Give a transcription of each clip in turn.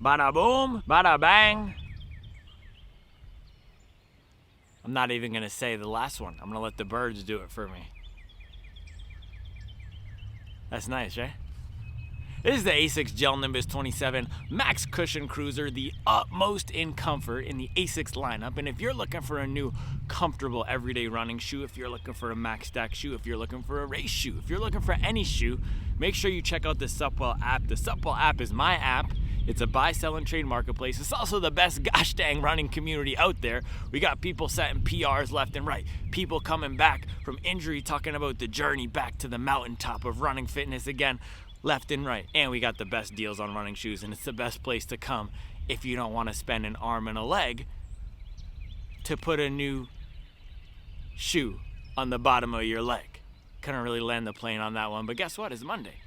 Bada boom, bada bang. I'm not even gonna say the last one. I'm gonna let the birds do it for me. That's nice, right? This is the Asics Gel-Nimbus 27 Max Cushion Cruiser, the utmost in comfort in the Asics lineup. And if you're looking for a new comfortable everyday running shoe, if you're looking for a max stack shoe, if you're looking for a race shoe, if you're looking for any shoe, make sure you check out the Supwell app. The Supwell app is my app. It's a buy, sell, and trade marketplace. It's also the best gosh dang running community out there. We got people setting PRs left and right. People coming back from injury talking about the journey back to the mountaintop of running fitness again, left and right. And we got the best deals on running shoes, and it's the best place to come if you don't want to spend an arm and a leg to put a new shoe on the bottom of your leg. Couldn't really land the plane on that one, but guess what? It's Monday.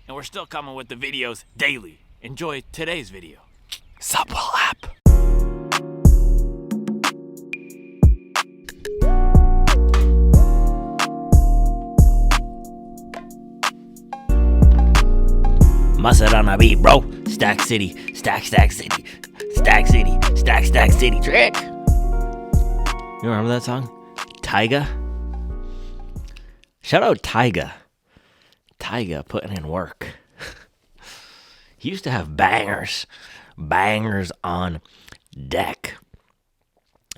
And we're still coming with the videos daily. Enjoy today's video. Supwell app. Mustard on a beat, bro. Stack City, stack city, stack city, stack city. Trick. You remember that song? Tyga? Shout out Tyga. Tyga putting in work. He used to have bangers on deck.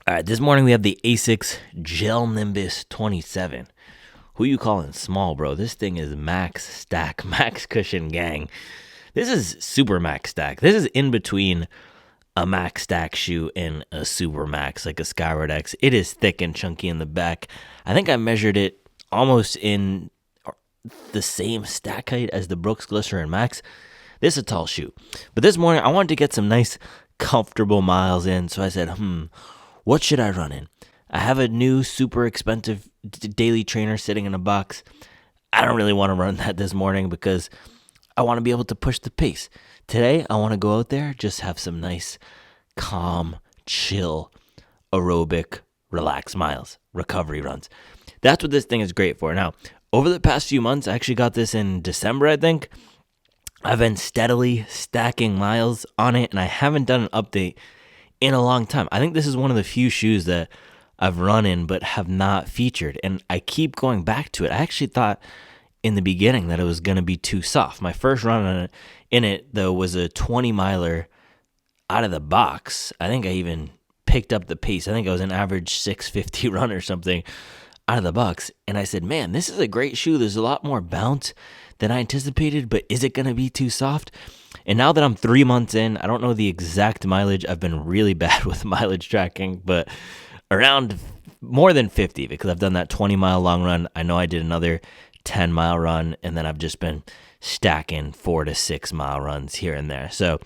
All right, this morning we have the Asics Gel-Nimbus 27. Who you calling small, bro? This thing is max stack, max cushion gang. This is super max stack. This is in between a max stack shoe and a super max, like a Skyward X. It is thick and chunky in the back. I think I measured it almost in the same stack height as the Brooks Glycerin Max. This is a tall shoe. But this morning, I wanted to get some nice, comfortable miles in. So I said, what should I run in? I have a new, super expensive daily trainer sitting in a box. I don't really want to run that this morning because I want to be able to push the pace. Today, I want to go out there, just have some nice, calm, chill, aerobic, relaxed miles, recovery runs. That's what this thing is great for. Now, over the past few months, I actually got this in December, I think. I've been steadily stacking miles on it, and I haven't done an update in a long time. I think this is one of the few shoes that I've run in but have not featured, and I keep going back to it. I actually thought in the beginning that it was going to be too soft. My first run on it, in it, though, was a 20-miler out of the box. I think I even picked up the pace. I think I was an average 650 run or something out of the box, and I said, man, this is a great shoe. There's a lot more bounce than I anticipated, but is it going to be too soft? And now that I'm 3 months in, I don't know the exact mileage. I've been really bad with mileage tracking, but around more than 50 because I've done that 20-mile long run. I know I did another 10-mile run, and then I've just been stacking 4 to 6 mile runs here and there. So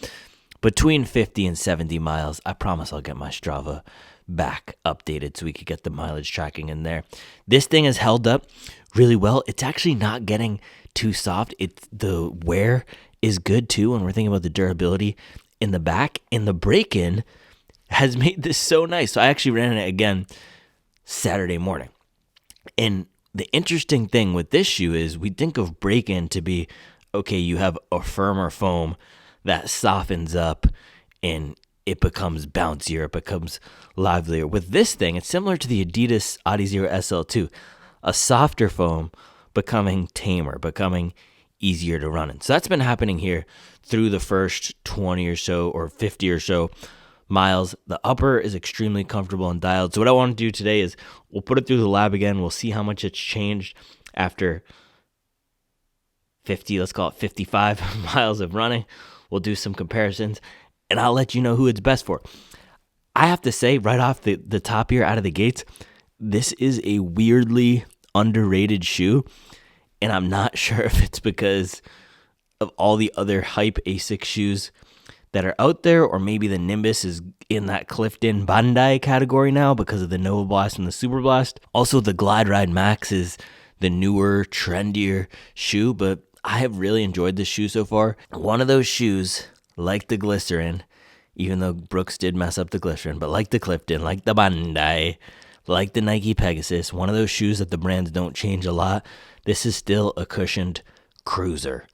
between 50 and 70 miles, I promise I'll get my Strava back updated so we could get the mileage tracking in there. This thing has held up really well. It's actually not getting too soft. The wear is good too when we're thinking about the durability in the back, and the break-in has made this so nice. So I actually ran it again Saturday morning. And the interesting thing with this shoe is we think of break-in to be, okay, you have a firmer foam that softens up and it becomes bouncier, it becomes livelier. With this thing, it's similar to the Adidas Adizero SL2, a softer foam becoming tamer, becoming easier to run in. So that's been happening here through the first 20 or so or 50 or so miles. The upper is extremely comfortable and dialed. So what I want to do today is we'll put it through the lab again. We'll see how much it's changed after 50, let's call it 55 miles of running. We'll do some comparisons, and I'll let you know who it's best for. I have to say right off the top here, out of the gates, this is a weirdly underrated shoe, and I'm not sure if it's because of all the other hype Asics shoes that are out there, or maybe the Nimbus is in that Clifton Bondi category now because of the Nova Blast and the Super Blast. Also, the Glide Ride Max is the newer, trendier shoe, but I have really enjoyed this shoe so far. One of those shoes, like the Glycerin, even though Brooks did mess up the Glycerin, but like the Clifton, like the Bondi, like the Nike Pegasus, one of those shoes that the brands don't change a lot. This is still a cushioned cruiser,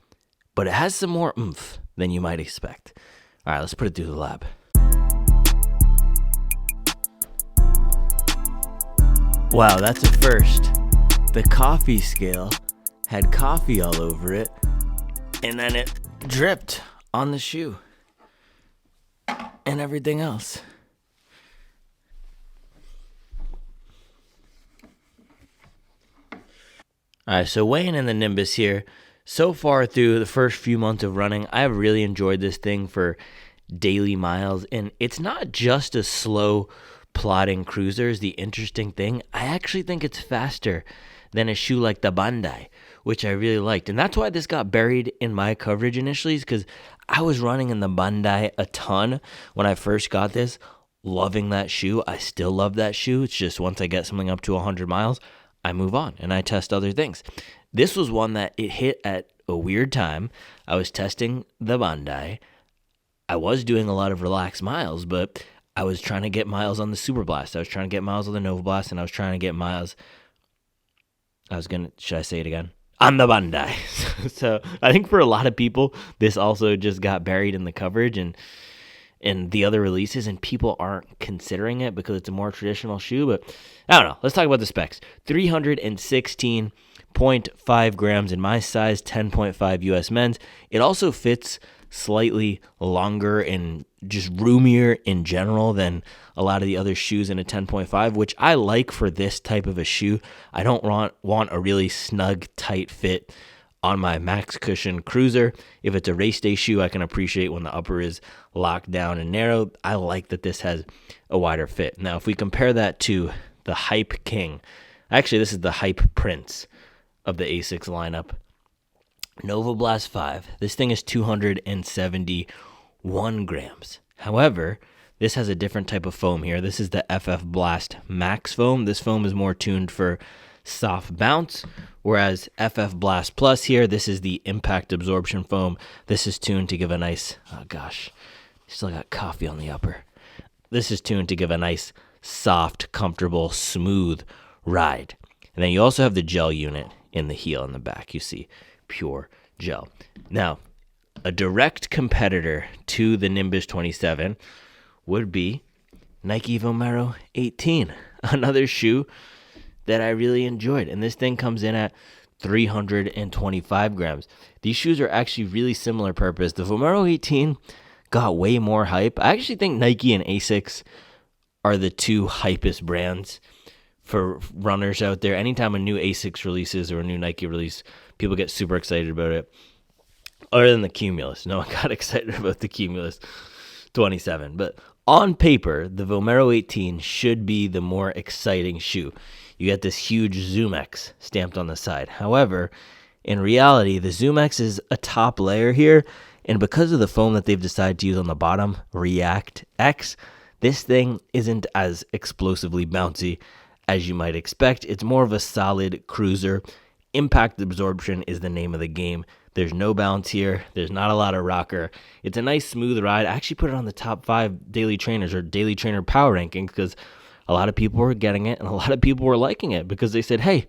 but it has some more oomph than you might expect. All right, let's put it through the lab. Wow, that's a first. The coffee scale had coffee all over it, and then it dripped on the shoe and everything else. All right, so weighing in the Nimbus here. So far through the first few months of running, I've really enjoyed this thing for daily miles. And it's not just a slow plodding cruiser is the interesting thing. I actually think it's faster than a shoe like the Bondi, which I really liked. And that's why this got buried in my coverage initially, is because I was running in the Bondi a ton when I first got this, loving that shoe. I still love that shoe. It's just once I get something up to 100 miles, I move on and I test other things. This was one that it hit at a weird time. I was testing the Bondi. I was doing a lot of relaxed miles, but I was trying to get miles on the Super Blast. I was trying to get miles on the Nova Blast, and I was trying to get miles. Should I say it again? On the Bondi. So I think for a lot of people, this also just got buried in the coverage and the other releases, and people aren't considering it because it's a more traditional shoe. But I don't know. Let's talk about the specs. 316.5 grams in my size, 10.5 US men's. It also fits slightly longer and just roomier in general than a lot of the other shoes in a 10.5, which I like for this type of a shoe. I don't want a really snug, tight fit on my max cushion cruiser. If it's a race day shoe, I can appreciate when the upper is locked down and narrow. I like that this has a wider fit. Now, if we compare that to the Hype King, actually this is the Hype Prince of the Asics lineup, Nova Blast 5. This thing is 271 grams. However, this has a different type of foam here. This is the FF Blast Max foam. This foam is more tuned for soft bounce, whereas FF Blast Plus here, this is the impact absorption foam. This is tuned to give a nice, oh gosh, still got coffee on the upper. This is tuned to give a nice, soft, comfortable, smooth ride. And then you also have the gel unit in the heel in the back. You see pure gel. Now, a direct competitor to the Nimbus 27 would be Nike Vomero 18, another shoe that I really enjoyed. And this thing comes in at 325 grams. These shoes are actually really similar purpose. The Vomero 18 got way more hype. I actually think Nike and Asics are the two hypest brands for runners out there. Anytime a new Asics releases or a new Nike release, people get super excited about it. Other than the Cumulus. No one got excited about the Cumulus 27. But on paper, the Vomero 18 should be the more exciting shoe. You get this huge Zoom X stamped on the side. However, in reality, the Zoom X is a top layer here, and because of the foam that they've decided to use on the bottom, React X, this thing isn't as explosively bouncy as you might expect. It's more of a solid cruiser. Impact absorption is the name of the game. There's no bounce here. There's not a lot of rocker. It's a nice smooth ride. I actually put it on the top 5 daily trainers or daily trainer power rankings because a lot of people were getting it and a lot of people were liking it because they said, hey,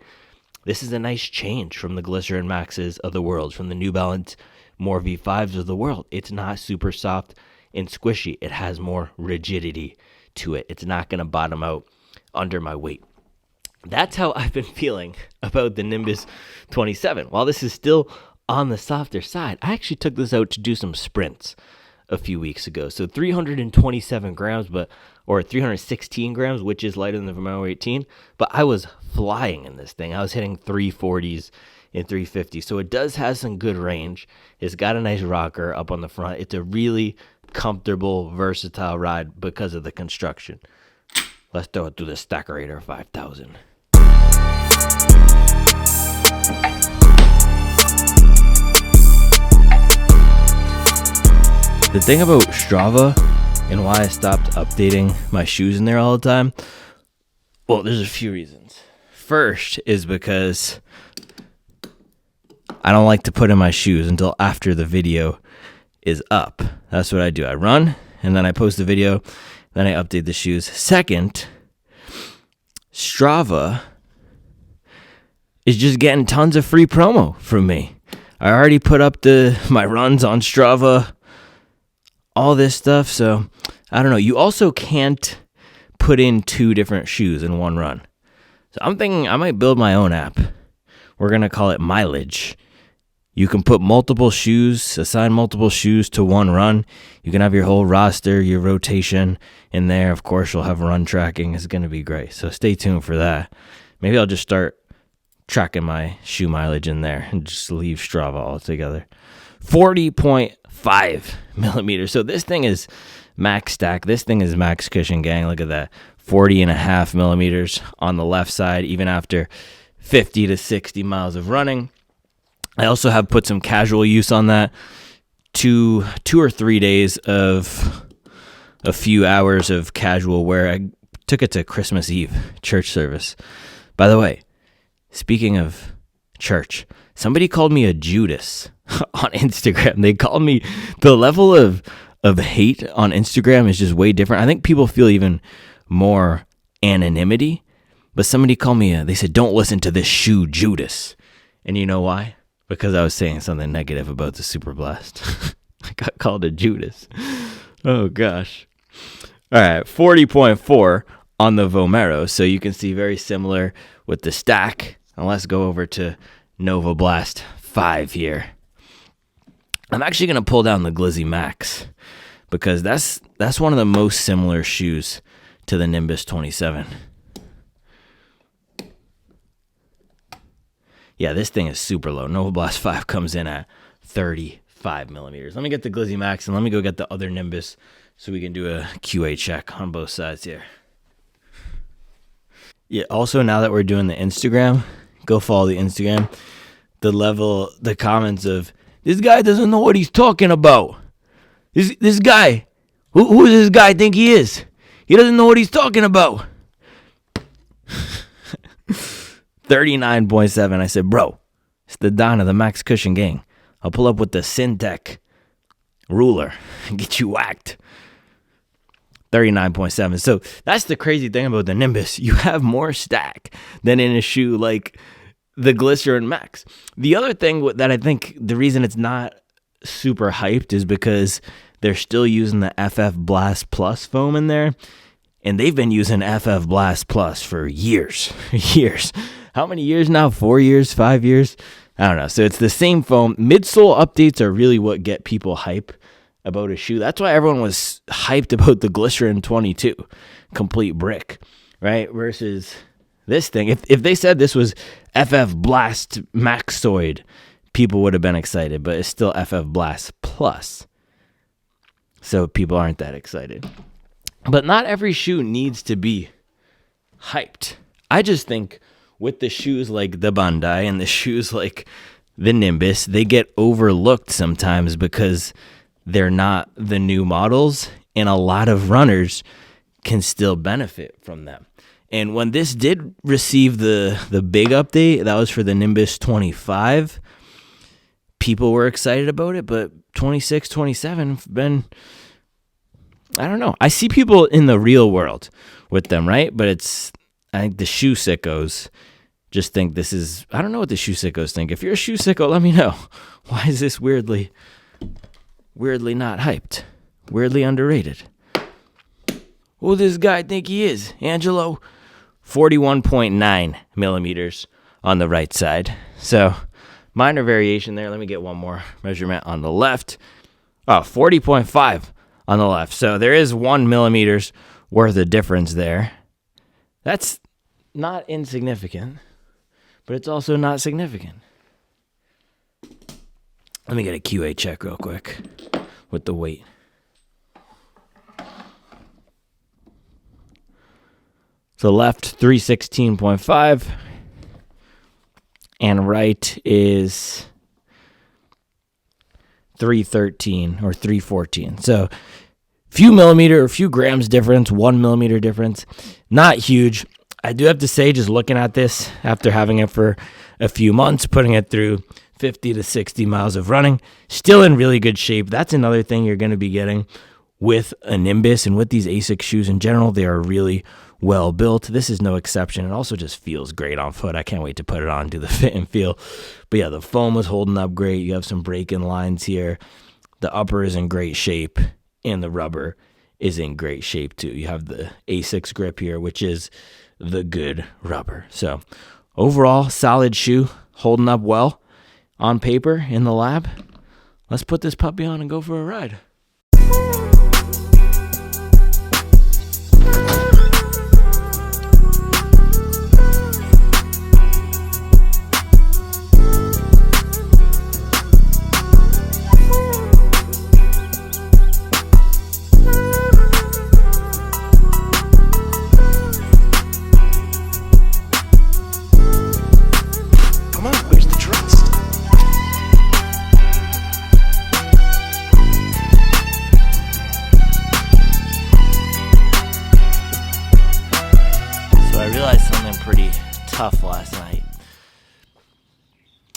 this is a nice change from the Glycerin Maxes of the world, from the New Balance more V5s of the world. It's not super soft and squishy. It has more rigidity to it. It's not going to bottom out under my weight. That's how I've been feeling about the Nimbus 27. While this is still on the softer side, I actually took this out to do some sprints a few weeks ago. So 327 grams, or 316 grams, which is lighter than the Vomero 18, but I was flying in this thing. I was hitting 340s and 350s. So it does have some good range. It's got a nice rocker up on the front. It's a really comfortable, versatile ride because of the construction. Let's throw it through the Stackerator 5000. The thing about Strava and why I stopped updating my shoes in there all the time, well, there's a few reasons. First is because I don't like to put in my shoes until after the video is up. That's what I do. I run, and then I post the video, then I update the shoes. Second, Strava is just getting tons of free promo from me. I already put up my runs on Strava all this stuff. So I don't know. You also can't put in 2 different shoes in one run. So I'm thinking I might build my own app. We're going to call it Mileage. You can put multiple shoes, assign multiple shoes to one run. You can have your whole roster, your rotation in there. Of course, you'll have run tracking. It's going to be great. So stay tuned for that. Maybe I'll just start tracking my shoe mileage in there and just leave Strava altogether. 40.5 millimeters. So this thing is max stack. This thing is max cushion, gang. Look at that. 40.5 millimeters on the left side, even after 50 to 60 miles of running. I also have put some casual use on that. 2 or 3 days of a few hours of casual wear. I took it to Christmas Eve church service. By the way, speaking of church, somebody called me a Judas on Instagram. They called me, the level of hate on Instagram is just way different. I think people feel even more anonymity, but somebody called me, they said, don't listen to this shoe Judas. And you know why? Because I was saying something negative about the Super Blast. I got called a Judas. Oh gosh. All right, 40.4 on the Vomero. So you can see very similar with the stack. And let's go over to Nova Blast 5 here. I'm actually going to pull down the Glizzy Max because that's one of the most similar shoes to the Nimbus 27. Yeah, this thing is super low. Nova Blast 5 comes in at 35 millimeters. Let me get the Glizzy Max and let me go get the other Nimbus so we can do a QA check on both sides here. Yeah, also now that we're doing the Instagram, go follow the Instagram. The comments of, this guy doesn't know what he's talking about. This guy, who does this guy think he is? He doesn't know what he's talking about. 39.7. I said, bro, it's the Don of the Max Cushion gang. I'll pull up with the Syntec ruler and get you whacked. 39.7. So that's the crazy thing about the Nimbus. You have more stack than in a shoe like the Glycerin Max. The other thing that I think the reason it's not super hyped is because they're still using the FF Blast Plus foam in there. And they've been using FF Blast Plus for years. How many years now? 4 years? 5 years? I don't know. So it's the same foam. Midsole updates are really what get people hype about a shoe. That's why everyone was hyped about the Glycerin 22 complete brick, right? Versus this thing. If they said this was FF Blast Maxoid, people would have been excited, but it's still FF Blast Plus. So people aren't that excited. But not every shoe needs to be hyped. I just think with the shoes like the Bondi and the shoes like the Nimbus, they get overlooked sometimes because they're not the new models, and a lot of runners can still benefit from them. And when this did receive the big update, that was for the Nimbus 25, people were excited about it, but 26, 27 have been, I don't know. I see people in the real world with them, right? But I think the shoe sickos just think this is, I don't know what the shoe sickos think. If you're a shoe sicko, let me know. Why is this weirdly not hyped? Weirdly underrated. Who does this guy think he is? Angelo? 41.9 millimeters on the right side. So minor variation there. Let me get one more measurement on the left. 40.5 on the left. So there is 1 millimeters worth of difference there. That's not insignificant, but it's also not significant. Let me get a QA check real quick with the weight. So left 316.5 and right is 313 or 314. So a few grams difference, 1 millimeter difference. Not huge. I do have to say, just looking at this after having it for a few months, putting it through 50 to 60 miles of running, still in really good shape. That's another thing you're going to be getting with a Nimbus and with these Asics shoes in general. They are really well built. This is no exception. It also just feels great on foot. I can't wait to put it on, do the fit and feel. But yeah, the foam was holding up great. You have some break-in lines here. The upper is in great shape. and the rubber is in great shape too. You have the Asics grip here, which is the good rubber. So overall, solid shoe, holding up well on paper in the lab. Let's put this puppy on and go for a ride. Pretty tough last night.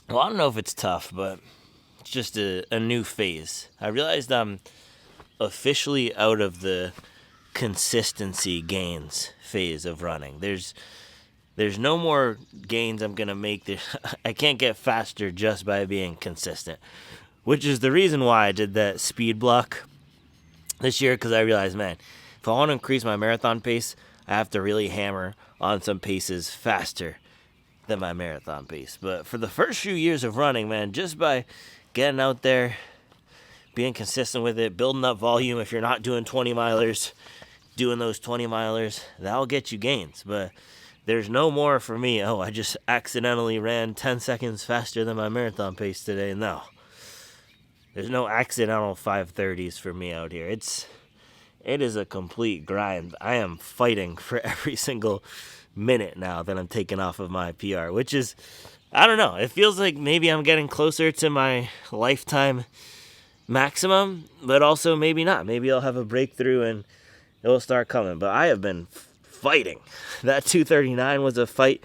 Well, I don't know if it's tough, but it's just a new phase. I realized I'm officially out of the consistency gains phase of running. There's no more gains I'm gonna make. I can't get faster just by being consistent, which is the reason why I did that speed block this year, because I realized, man, if I want to increase my marathon pace, I have to really hammer on some paces faster than my marathon pace. But for the first few years of running, man, just by getting out there, being consistent with it, building up volume, if you're not doing 20 milers, doing those 20 milers, that'll get you gains. But there's no more for me, I just accidentally ran 10 seconds faster than my marathon pace today. No. There's no accidental 5:30s for me out here. It is a complete grind. I am fighting for every single minute now that I'm taking off of my PR, which is, I don't know. It feels like maybe I'm getting closer to my lifetime maximum, but also maybe not. Maybe I'll have a breakthrough and it'll start coming. But I have been fighting. That 239 was a fight.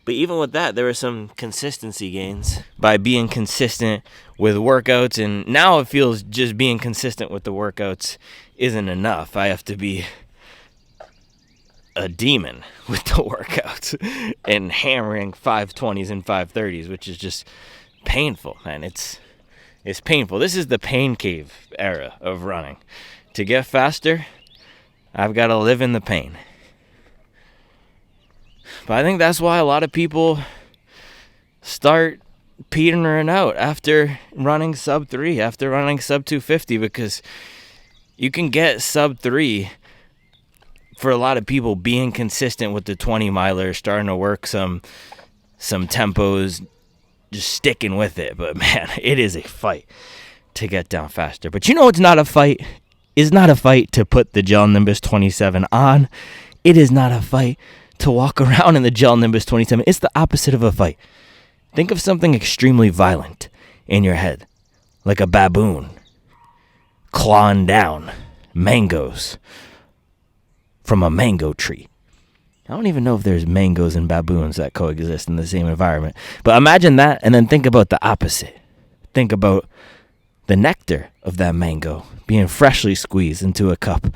But even with that, there were some consistency gains by being consistent with workouts. And now it feels just being consistent with the workouts isn't enough. I have to be a demon with the workouts and hammering 520s and 530s, which is just painful, man. It's painful. This is the pain cave era of running. To get faster, I've got to live in the pain. But I think that's why a lot of people start petering out after running sub 3, after running sub 250, because you can get sub 3 for a lot of people being consistent with the 20 miler, starting to work some tempos, just sticking with it. But man, it is a fight to get down faster. But you know it's not a fight? It's not a fight to put the Gel-Nimbus 27 on. It is not a fight to walk around in the Gel-Nimbus 27. It's the opposite of a fight. Think of something extremely violent in your head, like a baboon clawing down mangoes from a mango tree. I don't even know if there's mangoes and baboons that coexist in the same environment. But imagine that, and then think about the opposite. Think about the nectar of that mango being freshly squeezed into a cup,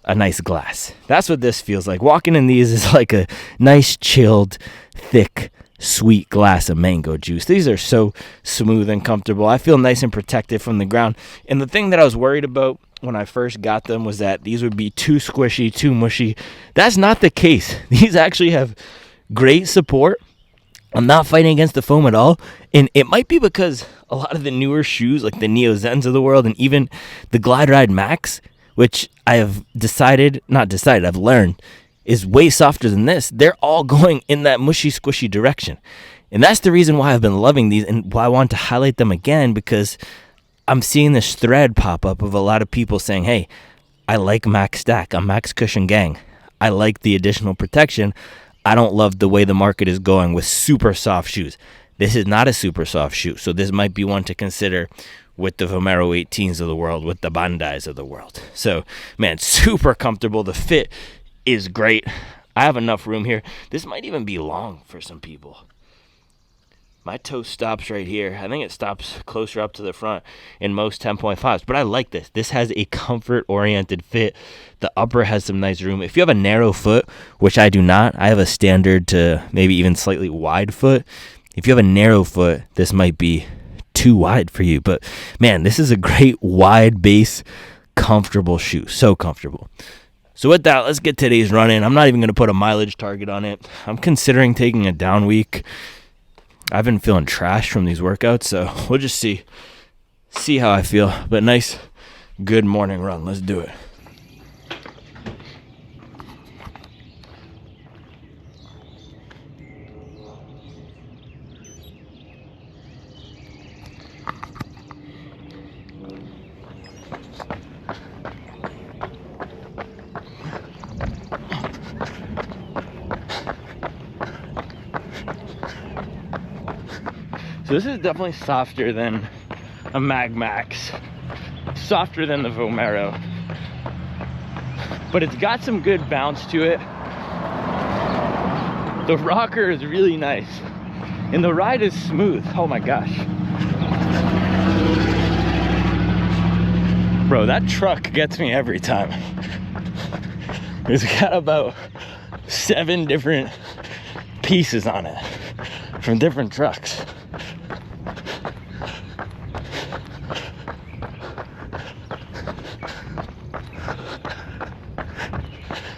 a nice glass. That's what this feels like. Walking in these is like a nice, chilled, thick, sweet glass of mango juice. These are so smooth and comfortable. I feel nice and protected from the ground. And the thing that I was worried about when I first got them was that these would be too squishy, too mushy. That's not the case. These actually have great support. I'm not fighting against the foam at all. And it might be because a lot of the newer shoes, like the Neo Zens of the world, and even the Glide Ride Max, which I have I've learned is way softer than this. They're all going in that mushy, squishy direction. And that's the reason why I've been loving these and why I want to highlight them again, because I'm seeing this thread pop up of a lot of people saying, hey, I like Max Stack. I'm Max Cushion Gang. I like the additional protection. I don't love the way the market is going with super soft shoes. This is not a super soft shoe, so this might be one to consider with the Vomero 18s of the world, with the Bondis of the world. So, man, super comfortable. The fit is great. I have enough room here. This might even be long for some people. My toe stops right here. I think it stops closer up to the front in most 10.5s, but I like this. This has a comfort-oriented fit. The upper has some nice room. If you have a narrow foot, which I do not, I have a standard to maybe even slightly wide foot. If you have a narrow foot, this might be too wide for you. But, man, this is a great wide base, comfortable shoe. So comfortable. So with that, let's get today's run in. I'm not even going to put a mileage target on it. I'm considering taking a down week. I've been feeling trash from these workouts, so we'll just see how I feel. But nice, good morning run. Let's do it. So this is definitely softer than a Mag Max, softer than the Vomero, but it's got some good bounce to it. The rocker is really nice, and the ride is smooth. Oh my gosh. Bro, that truck gets me every time. It's got about 7 different pieces on it from different trucks.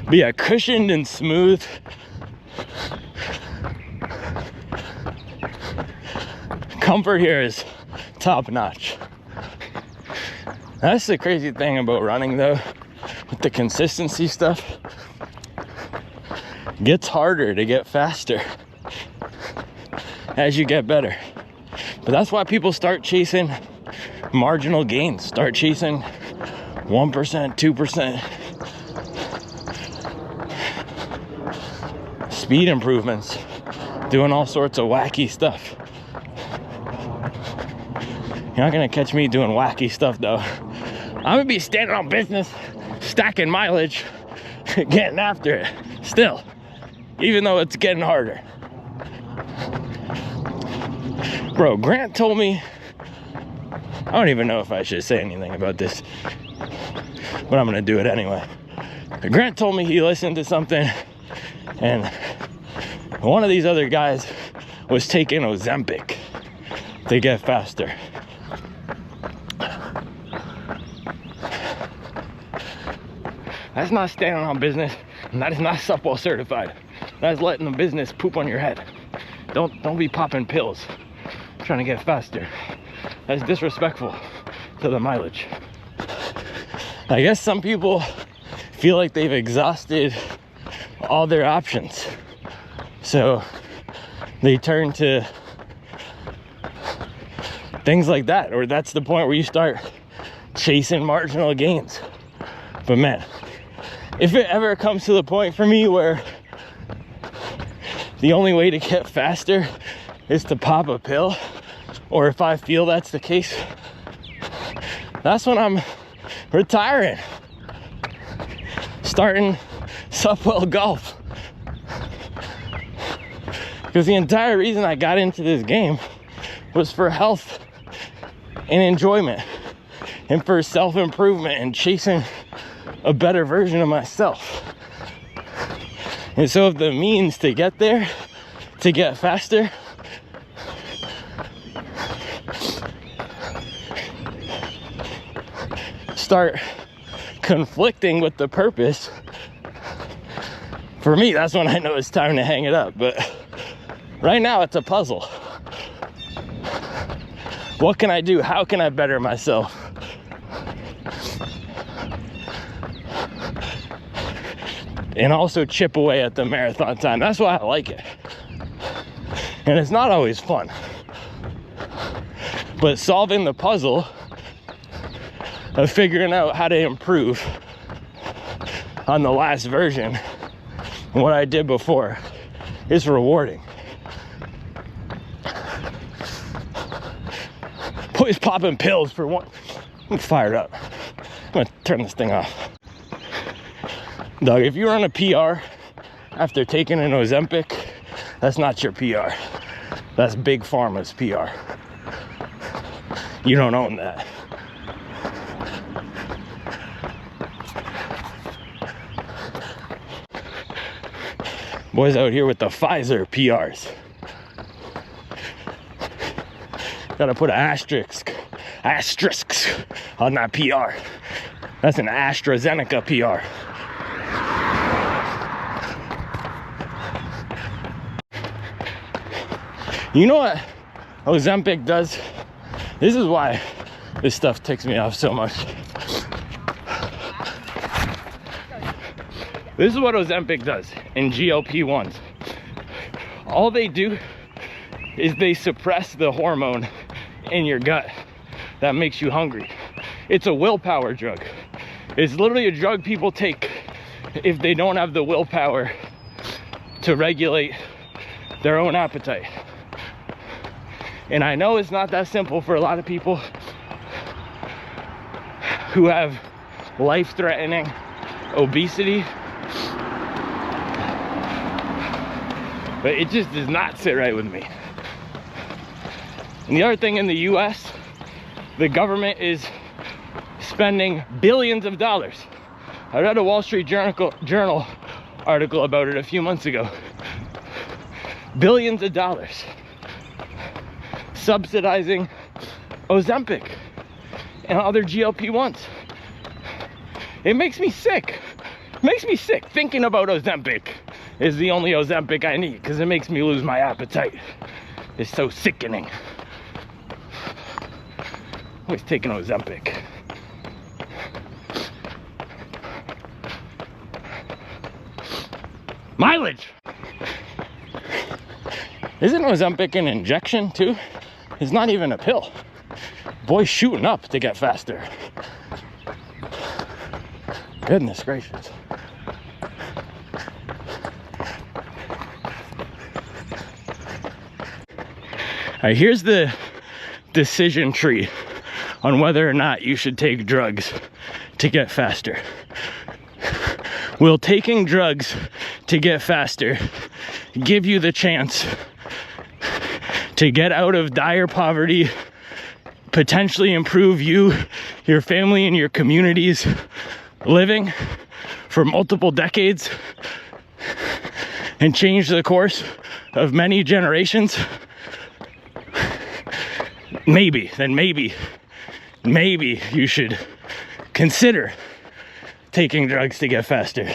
But yeah, cushioned and smooth. Comfort here is top notch. That's the crazy thing about running though, with the consistency stuff. It gets harder to get faster as you get better. But that's why people start chasing marginal gains, start chasing 1%, 2%. Speed improvements, doing all sorts of wacky stuff. You're not gonna catch me doing wacky stuff though. I'm gonna be standing on business, stacking mileage, getting after it still, even though it's getting harder. Bro, Grant told me, I don't even know if I should say anything about this, but I'm gonna do it anyway. Grant told me he listened to something and one of these other guys was taking Ozempic to get faster. That's not standing on business, and that is not Supwell certified. That's letting the business poop on your head. Don't be popping pills trying to get faster. That's disrespectful to the mileage. I guess some people feel like they've exhausted all their options, so they turn to things like that, or that's the point where you start chasing marginal gains. But man, if it ever comes to the point for me where the only way to get faster is to pop a pill, or if I feel that's the case, that's when I'm retiring, starting Supwell Golf. Because the entire reason I got into this game was for health and enjoyment, and for self-improvement and chasing a better version of myself. And so if the means to get there, to get faster, start conflicting with the purpose, for me, that's when I know it's time to hang it up. But right now, it's a puzzle. What can I do? How can I better myself? And also chip away at the marathon time. That's why I like it. And it's not always fun. But solving the puzzle of figuring out how to improve on the last version, what I did before, is rewarding. Boys popping pills for one. I'm fired up. I'm gonna turn this thing off. Dog, if you run a PR after taking an Ozempic, that's not your PR. That's Big Pharma's PR. You don't own that. Boys out here with the Pfizer PRs. Gotta put an asterisk on that PR. That's an AstraZeneca PR. You know what Ozempic does? This is why this stuff ticks me off so much. This is what Ozempic does in GLP-1s. All they do is they suppress the hormone in your gut that makes you hungry. It's a willpower drug. It's literally a drug people take if they don't have the willpower to regulate their own appetite. And I know it's not that simple for a lot of people who have life-threatening obesity, but it just does not sit right with me. And the other thing, in the US, the government is spending billions of dollars. I read a Wall Street Journal article about it a few months ago. Billions of dollars subsidizing Ozempic and other GLP-1s. It makes me sick. It makes me sick thinking about Ozempic is the only Ozempic I need, because it makes me lose my appetite. It's so sickening. Always taking Ozempic. Mileage! Isn't Ozempic an injection too? It's not even a pill. Boy's shooting up to get faster. Goodness gracious. All right, here's the decision tree on whether or not you should take drugs to get faster. Will taking drugs to get faster give you the chance to get out of dire poverty, potentially improve you, your family, and your community's living for multiple decades, and change the course of many generations? Maybe you should consider taking drugs to get faster.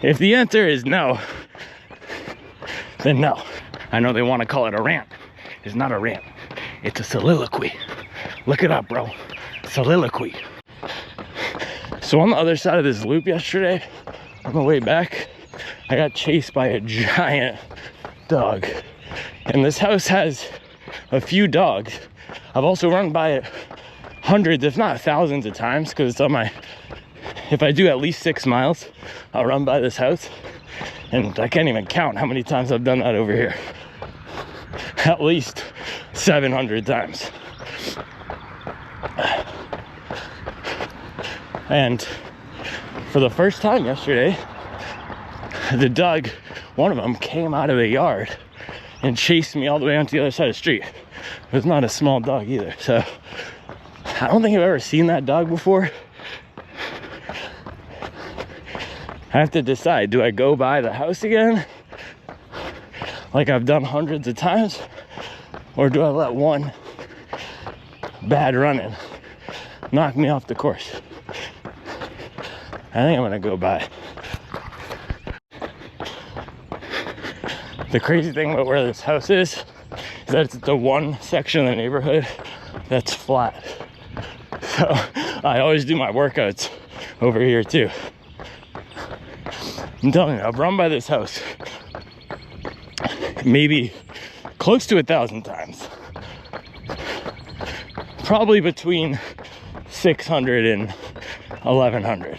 If the answer is no, then no. I know they want to call it a rant. It's not a rant. It's a soliloquy. Look it up, bro. Soliloquy. So on the other side of this loop yesterday, on the way back, I got chased by a giant dog. And this house has a few dogs. I've also run by it hundreds, if not thousands of times, because it's on my, if I do at least 6 miles, I'll run by this house. And I can't even count how many times I've done that over here. At least 700 times. And for the first time yesterday, the dog, one of them, came out of the yard and chased me all the way onto the other side of the street. It was not a small dog either. So I don't think I've ever seen that dog before. I have to decide, do I go by the house again, like I've done hundreds of times, or do I let one bad running knock me off the course? I think I'm gonna go by. The crazy thing about where this house is that it's the one section of the neighborhood that's flat. So I always do my workouts over here too. I'm telling you, I've run by this house maybe close to 1,000 times. Probably between 600 and 1,100.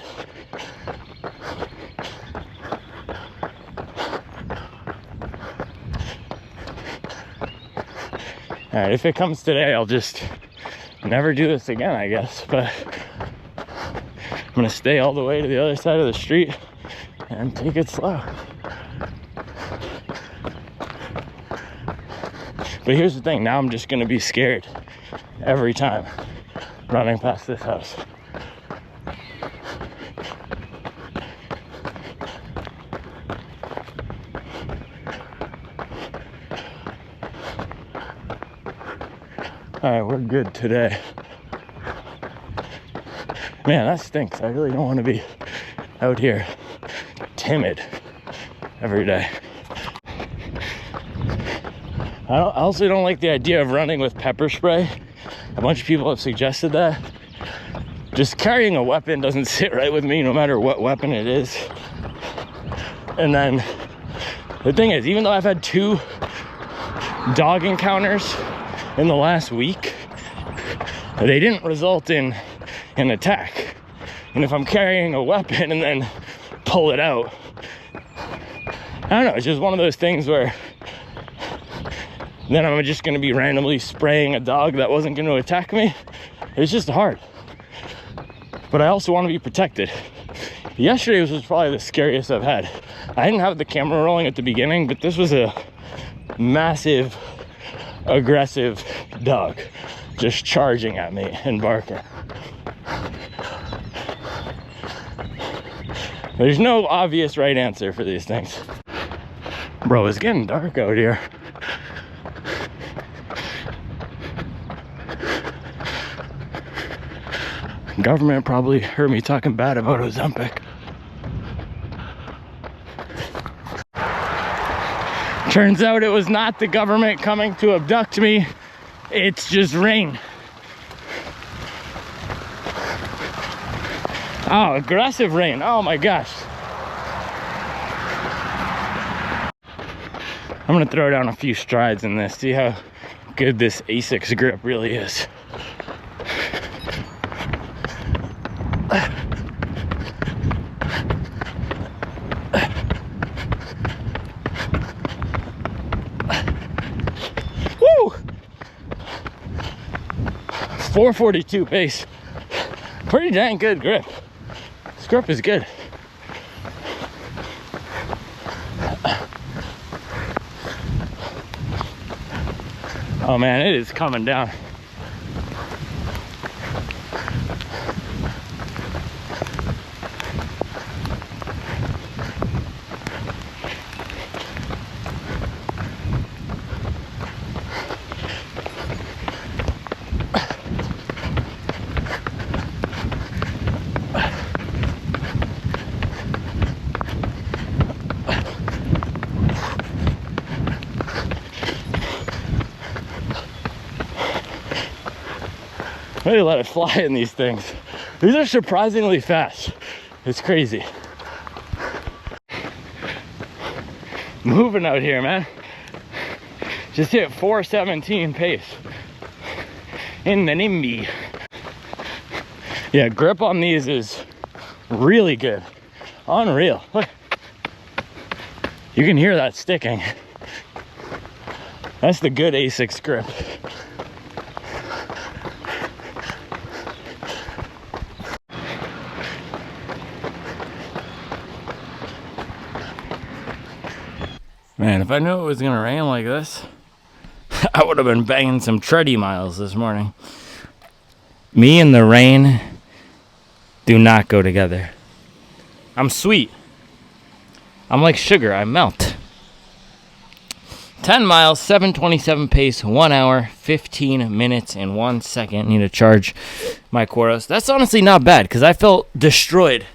All right, if it comes today, I'll just never do this again, I guess. But I'm gonna stay all the way to the other side of the street and take it slow. But here's the thing, now I'm just gonna be scared every time running past this house. All right, we're good today. Man, that stinks. I really don't want to be out here timid every day. I also don't like the idea of running with pepper spray. A bunch of people have suggested that. Just carrying a weapon doesn't sit right with me, no matter what weapon it is. And then the thing is, even though I've had 2 dog encounters in the last week, they didn't result in an attack. And if I'm carrying a weapon and then pull it out, I don't know, it's just one of those things where then I'm just gonna be randomly spraying a dog that wasn't gonna attack me. It's just hard. But I also want to be protected. Yesterday was probably the scariest I've had. I didn't have the camera rolling at the beginning, but this was a massive, aggressive dog just charging at me and barking. There's no obvious right answer for these things. Bro, it's getting dark out here. Government probably heard me talking bad about Ozempic. Turns out it was not the government coming to abduct me. It's just rain. Oh, aggressive rain. Oh my gosh. I'm gonna throw down a few strides in this, see how good this Asics grip really is. Woo! 442 pace. Pretty dang good grip. This grip is good. Oh man, it is coming down. I need to let it fly in these things. These are surprisingly fast. It's crazy. Moving out here, man. Just hit 417 pace in the NIMBY. Yeah, grip on these is really good. Unreal. Look. You can hear that sticking. That's the good Asics grip. Man, if I knew it was gonna rain like this, I would have been banging some tready miles this morning. Me and the rain do not go together. I'm sweet. I'm like sugar, I melt. 10 miles, 7:27 pace, 1 hour, 15 minutes, and 1 second. Need to charge my Quartos. That's honestly not bad, because I felt destroyed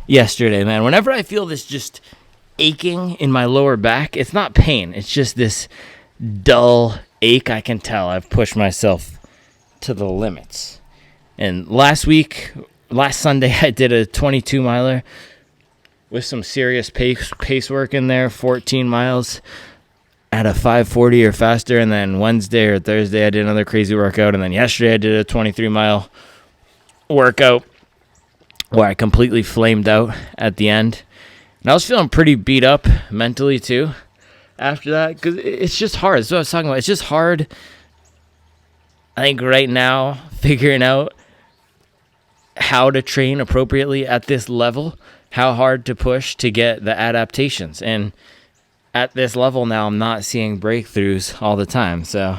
yesterday, man. Whenever I feel this just aching in my lower back, it's not pain, it's just this dull ache. I can tell I've pushed myself to the limits. And last Sunday, I did a 22 miler with some serious pace work in there, 14 miles at a 5:40 or faster. And then Wednesday or Thursday, I did another crazy workout. And then yesterday, I did a 23 mile workout where I completely flamed out at the end. And I was feeling pretty beat up mentally too after that, because it's just hard. That's what I was talking about. It's just hard, I think, right now, figuring out how to train appropriately at this level, how hard to push to get the adaptations. And at this level now, I'm not seeing breakthroughs all the time. So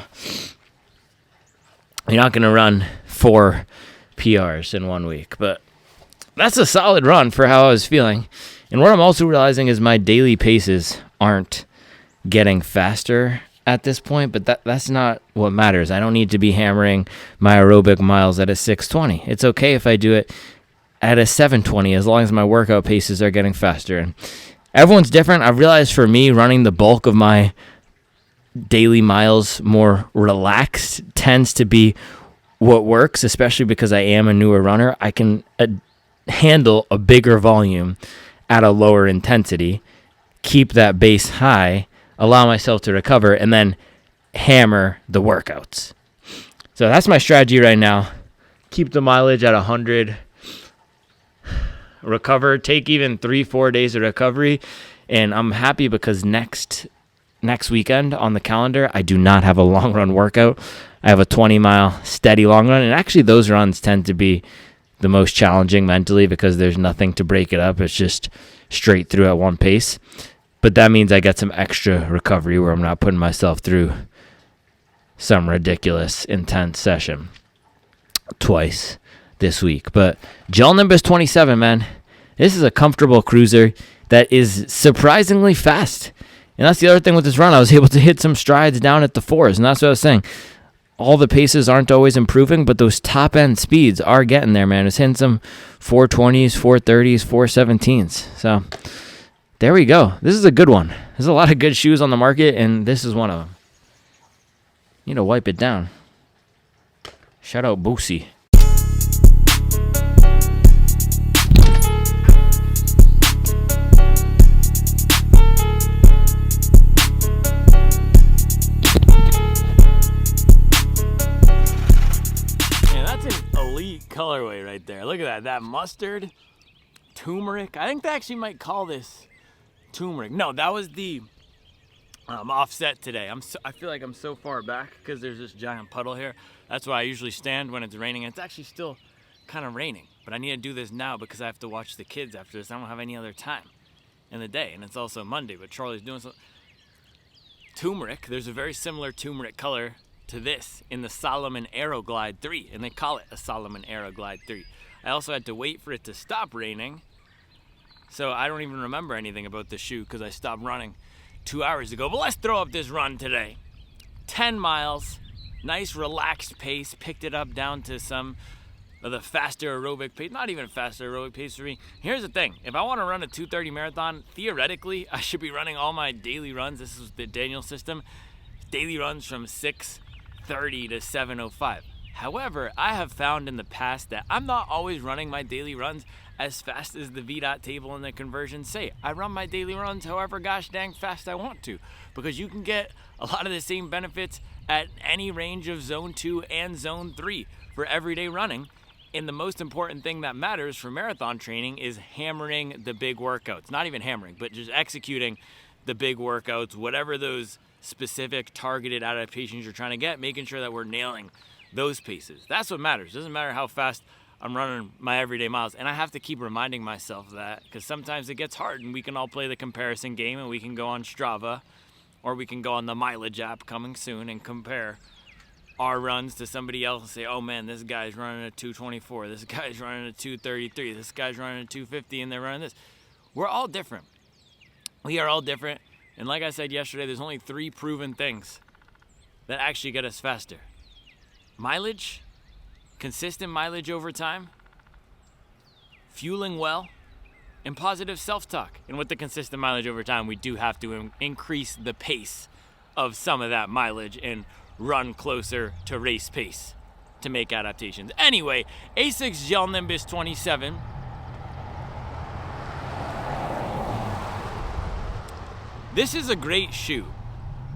you're not going to run 4 PRs in 1 week, but that's a solid run for how I was feeling. And what I'm also realizing is my daily paces aren't getting faster at this point, but that's not what matters. I don't need to be hammering my aerobic miles at a 620. It's okay if I do it at a 720 as long as my workout paces are getting faster. And everyone's different. I've realized for me, running the bulk of my daily miles more relaxed tends to be what works, especially because I am a newer runner. I can handle a bigger volume at a lower intensity, keep that base high, allow myself to recover, and then hammer the workouts. So that's my strategy right now. Keep the mileage at 100, recover, take even 3-4 days of recovery, and I'm happy because next weekend on the calendar, I do not have a long run workout. I have a 20-mile steady long run, and actually those runs tend to be the most challenging mentally because there's nothing to break it up. It's just straight through at one pace. But that means I get some extra recovery where I'm not putting myself through some ridiculous intense session twice this week. But Gel-Nimbus 27, man, this is a comfortable cruiser that is surprisingly fast. And that's the other thing with this run. I was able to hit some strides down at the 4s, and that's what I was saying. All the paces aren't always improving, but those top-end speeds are getting there, man. It's hitting some 420s, 430s, 417s. So there we go. This is a good one. There's a lot of good shoes on the market, and this is one of them. Need to wipe it down. Shout out Boosie. Yeah, that's an elite colorway right there. Look at that mustard, turmeric. I think they actually might call this turmeric. No, that was the offset today. I feel like I'm so far back because there's this giant puddle here. That's why I usually stand when it's raining. It's actually still kind of raining, but I need to do this now because I have to watch the kids after this. I don't have any other time in the day, and it's also Monday, but Charlie's doing something. Turmeric, there's a very similar turmeric color to this in the Salomon Aeroglide 3, and they call it a Salomon Aeroglide 3. I also had to wait for it to stop raining, so I don't even remember anything about the shoe because I stopped running 2 hours ago. But let's throw up this run today. 10 miles, nice relaxed pace, picked it up down to some of the faster aerobic pace, not even faster aerobic pace for me. Here's the thing, if I want to run a 2:30 marathon, theoretically, I should be running all my daily runs. This is the Daniel system. Daily runs from 6:30 to 7:05. However, I have found in the past that I'm not always running my daily runs as fast as the VDOT table and the conversions say. I run my daily runs however gosh dang fast I want to, because you can get a lot of the same benefits at any range of zone 2 and zone 3 for everyday running. And the most important thing that matters for marathon training is hammering the big workouts. Not even hammering, but just executing the big workouts, whatever those specific targeted adaptations you're trying to get, making sure that we're nailing those paces. That's what matters. It doesn't matter how fast I'm running my everyday miles. And I have to keep reminding myself that, because sometimes it gets hard, and we can all play the comparison game, and we can go on Strava, or we can go on the mileage app coming soon and compare our runs to somebody else and say, oh man, this guy's running a 224, this guy's running a 233, this guy's running a 250, and they're running this. We're all different. We are all different. And like I said yesterday, there's only 3 proven things that actually get us faster. Mileage, consistent mileage over time, fueling well, and positive self-talk. And with the consistent mileage over time, we do have to increase the pace of some of that mileage and run closer to race pace to make adaptations. Anyway, Asics Gel-Nimbus 27. This is a great shoe.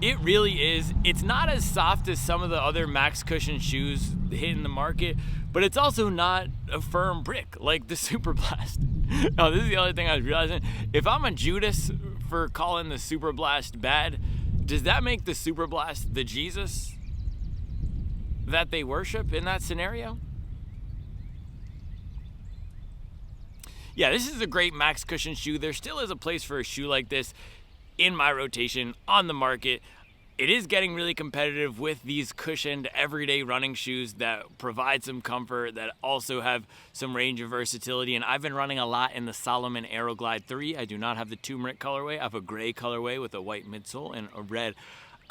It really is. It's not as soft as some of the other max cushion shoes hitting the market, but it's also not a firm brick like the Super Blast. Oh, this is the other thing I was realizing. If I'm a Judas for calling the Super Blast bad, does that make the Super Blast the Jesus that they worship in that scenario? Yeah, this is a great max cushion shoe. There still is a place for a shoe like this in my rotation on the market. It is getting really competitive with these cushioned everyday running shoes that provide some comfort, that also have some range of versatility. And I've been running a lot in the Salomon Aeroglide 3. I do not have the turmeric colorway. I have a gray colorway with a white midsole and a red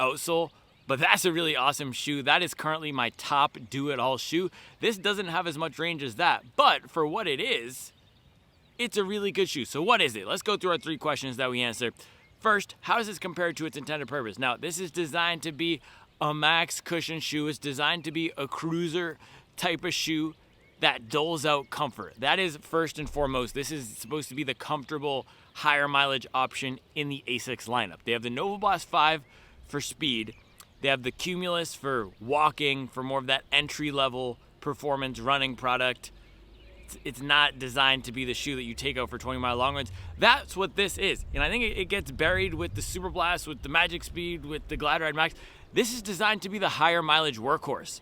outsole. But that's a really awesome shoe. That is currently my top do-it-all shoe. This doesn't have as much range as that, but for what it is, it's a really good shoe. So what is it? Let's go through our 3 questions that we answered. First, how does this compare to its intended purpose? Now, this is designed to be a max cushion shoe. It's designed to be a cruiser type of shoe that doles out comfort. That is first and foremost. This is supposed to be the comfortable, higher mileage option in the Asics lineup. They have the Nova Blast 5 for speed. They have the Cumulus for walking, for more of that entry-level performance running product. It's not designed to be the shoe that you take out for 20-mile long runs. That's what this is. And I think it gets buried with the Super Blast, with the Magic Speed, with the Glide Ride Max. This is designed to be the higher mileage workhorse.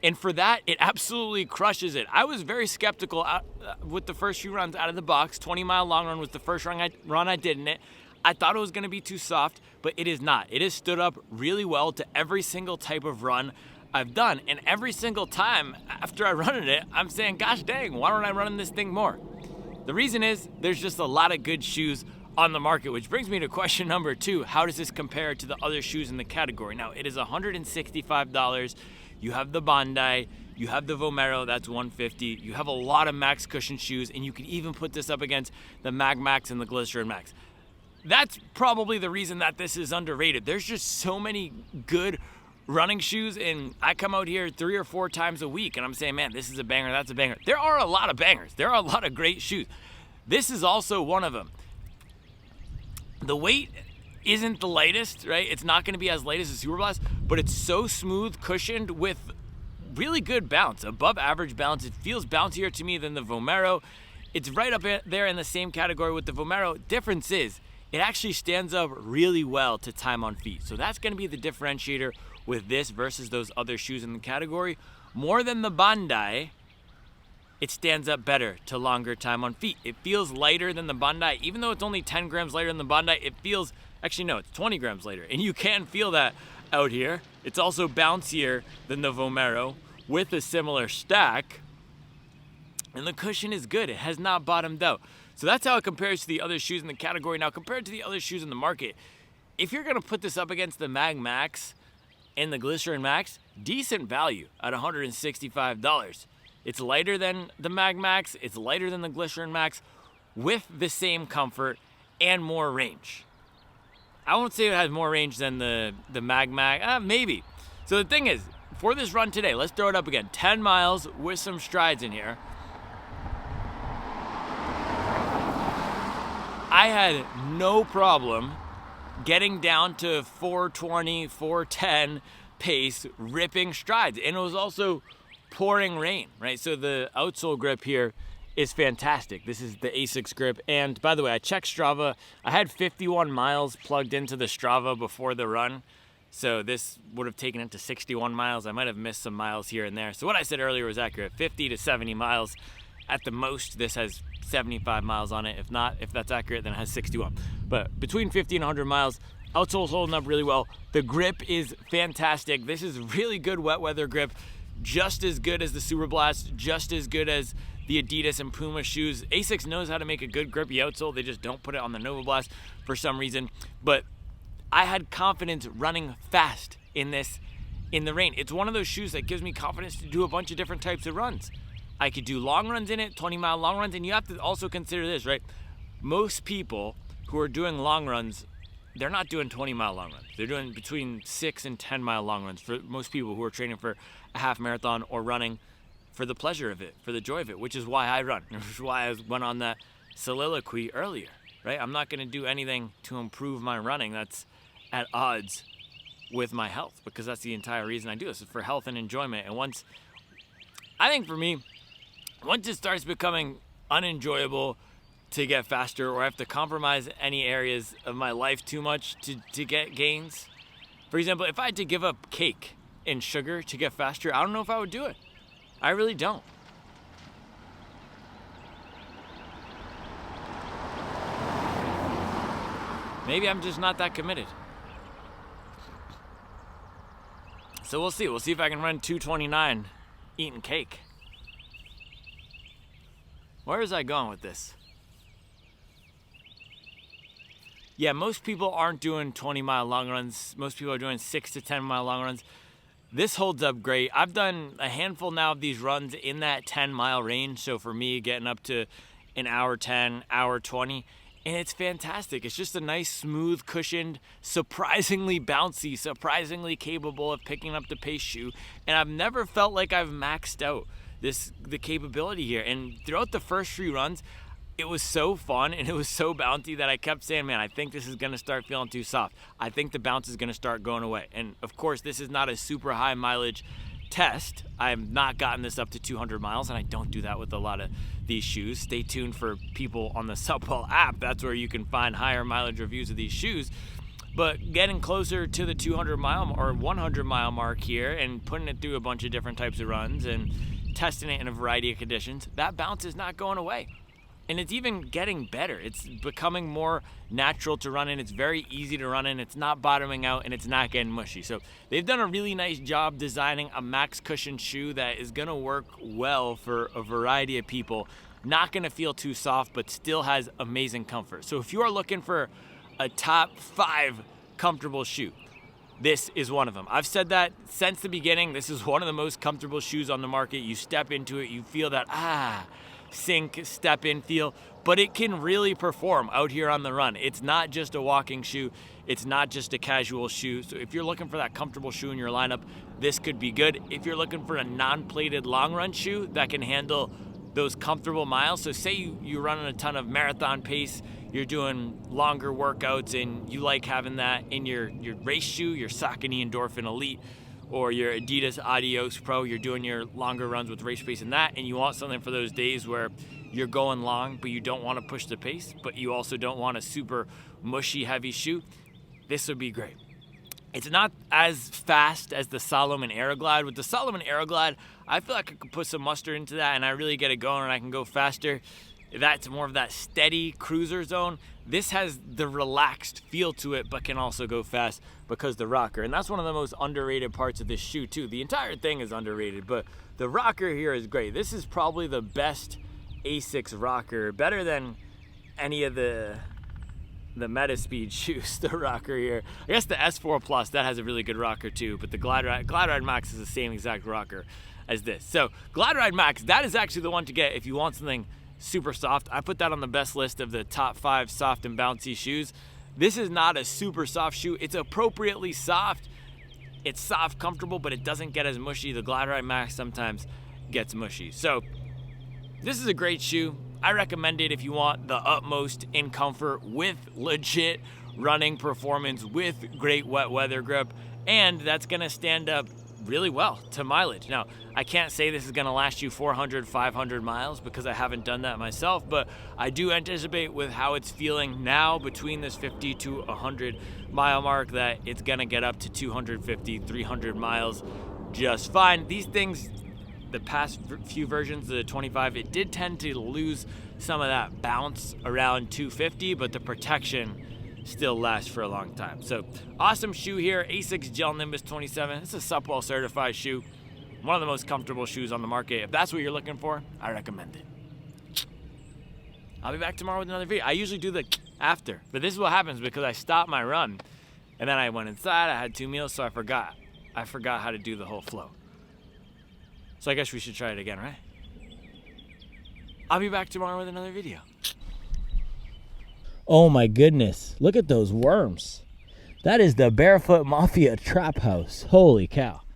And for that, it absolutely crushes it. I was very skeptical with the first few runs out of the box. 20-mile long run was the first run I did in it. I thought it was going to be too soft, but it is not. It has stood up really well to every single type of run I've done. And every single time after I run in it, I'm saying, gosh dang, why don't I run in this thing more? The reason is there's just a lot of good shoes on the market, which brings me to question number 2. How does this compare to the other shoes in the category? Now, it is $165. You have the Bondi, you have the Vomero, that's $150. You have a lot of max cushion shoes, and you can even put this up against the Mag Max and the Glycerin Max. That's probably the reason that this is underrated. There's just so many good running shoes, and I come out here 3 or 4 times a week, and I'm saying, man, this is a banger, that's a banger. There are a lot of bangers. There are a lot of great shoes. This is also one of them. The weight isn't the lightest, right? It's not going to be as light as the Super Blast, but it's so smooth, cushioned with really good bounce, above average bounce. It feels bouncier to me than the Vomero. It's right up there in the same category with the Vomero. Difference is, it actually stands up really well to time on feet. So that's going to be the differentiator with this versus those other shoes in the category. More than the Bondi, it stands up better to longer time on feet. It feels lighter than the Bondi. Even though it's only 10 grams lighter than the Bondi, it feels, actually no, it's 20 grams lighter. And you can feel that out here. It's also bouncier than the Vomero with a similar stack. And the cushion is good. It has not bottomed out. So that's how it compares to the other shoes in the category. Now, compared to the other shoes in the market, if you're going to put this up against the Mag Max and the Glycerin Max, decent value at $165. It's lighter than the Mag Max. It's lighter than the Glycerin Max with the same comfort and more range. I won't say it has more range than the Mag Max. Maybe. So the thing is, for this run today, let's throw it up again. 10 miles with some strides in here. I had no problem getting down to 420, 410 pace, ripping strides. And it was also pouring rain, right? So the outsole grip here is fantastic. This is the Asics grip. And by the way, I checked Strava. I had 51 miles plugged into the Strava before the run. So this would have taken it to 61 miles. I might have missed some miles here and there. So what I said earlier was accurate. 50 to 70 miles at the most. This has 75 miles on it. If that's accurate, then it has 61. But between 50 and 100 miles, outsole's holding up really well. The grip is fantastic. This is really good wet weather grip. Just as good as the Super Blast, just as good as the Adidas and Puma shoes. Asics knows how to make a good grippy outsole. They just don't put it on the Nova Blast for some reason. But I had confidence running fast in this in the rain. It's one of those shoes that gives me confidence to do a bunch of different types of runs. I could do long runs in it, 20-mile long runs, and you have to also consider this, right? Most people who are doing long runs, they're not doing 20-mile long runs. They're doing between 6 and 10-mile long runs for most people who are training for a half marathon or running for the pleasure of it, for the joy of it, which is why I run, which is why I went on that soliloquy earlier, right? I'm not going to do anything to improve my running that's at odds with my health, because that's the entire reason I do this, is for health and enjoyment. And I think for me, once it starts becoming unenjoyable to get faster, or I have to compromise any areas of my life too much to get gains. For example, if I had to give up cake and sugar to get faster, I don't know if I would do it. I really don't. Maybe I'm just not that committed. So we'll see. We'll see if I can run 2:29 eating cake. Where is I going with this? Yeah, most people aren't doing 20-mile long runs. Most people are doing 6 to 10-mile long runs. This holds up great. I've done a handful now of these runs in that 10-mile range. So for me, getting up to an hour 10, hour 20, and it's fantastic. It's just a nice, smooth, cushioned, surprisingly bouncy, surprisingly capable of picking up the pace shoe. And I've never felt like I've maxed out the capability here. And throughout the first 3 runs, it was so fun and it was so bouncy that I kept saying, man, I think this is going to start feeling too soft. I think the bounce is going to start going away. And of course, this is not a super high mileage test. I've not gotten this up to 200 miles, and I don't do that with a lot of these shoes. Stay tuned for people on the Supwell app. That's where you can find higher mileage reviews of these shoes. But getting closer to the 200 mile or 100 mile mark here and putting it through a bunch of different types of runs and testing it in a variety of conditions, that bounce is not going away. And it's even getting better. It's becoming more natural to run in. It's very easy to run in. It's not bottoming out, and it's not getting mushy. So they've done a really nice job designing a max cushion shoe that is going to work well for a variety of people. Not going to feel too soft, but still has amazing comfort. So if you are looking for a top 5 comfortable shoe, this is one of them. I've said that since the beginning. This is one of the most comfortable shoes on the market. You step into it, you feel that, sink, step in feel, but it can really perform out here on the run. It's not just a walking shoe. It's not just a casual shoe. So if you're looking for that comfortable shoe in your lineup, this could be good. If you're looking for a non-plated long run shoe that can handle those comfortable miles, so say you're running a ton of marathon pace, you're doing longer workouts, and you like having that in your race shoe, your Saucony Endorphin Elite, or your Adidas Adios Pro, you're doing your longer runs with race pace in that, and you want something for those days where you're going long, but you don't want to push the pace, but you also don't want a super mushy, heavy shoe, this would be great. It's not as fast as the Salomon Aeroglide. With the Salomon Aeroglide, I feel like I could put some mustard into that, and I really get it going, and I can go faster. That's more of that steady cruiser zone. This has the relaxed feel to it, but can also go fast because the rocker. And that's one of the most underrated parts of this shoe too. The entire thing is underrated, but the rocker here is great. This is probably the best Asics rocker, better than any of the Metaspeed shoes, the rocker here. I guess the S4 Plus, that has a really good rocker too, but the Glide Ride Max is the same exact rocker as this. So Glide Ride Max, that is actually the one to get if you want something super soft. I put that on the best list of the top 5 soft and bouncy shoes. This is not a super soft shoe. It's appropriately soft. It's soft, comfortable, but it doesn't get as mushy. The Glide Ride Max sometimes gets mushy. So this is a great shoe. I recommend it if you want the utmost in comfort with legit running performance with great wet weather grip, and that's gonna stand up really well to mileage. Now, I can't say this is going to last you 400, 500 miles because I haven't done that myself, but I do anticipate with how it's feeling now between this 50 to 100 mile mark that it's going to get up to 250, 300 miles just fine. These things, the past few versions of the 25, it did tend to lose some of that bounce around 250, but the protection still lasts for a long time. So awesome shoe here, Asics Gel-Nimbus 27. It's a Supwell certified shoe. One of the most comfortable shoes on the market. If that's what you're looking for, I recommend it. I'll be back tomorrow with another video. I usually do the after, but this is what happens because I stopped my run and then I went inside, I had 2 meals, so I forgot how to do the whole flow. So I guess we should try it again, right? I'll be back tomorrow with another video. Oh my goodness, look at those worms. That is the Barefoot Mafia trap house. Holy cow.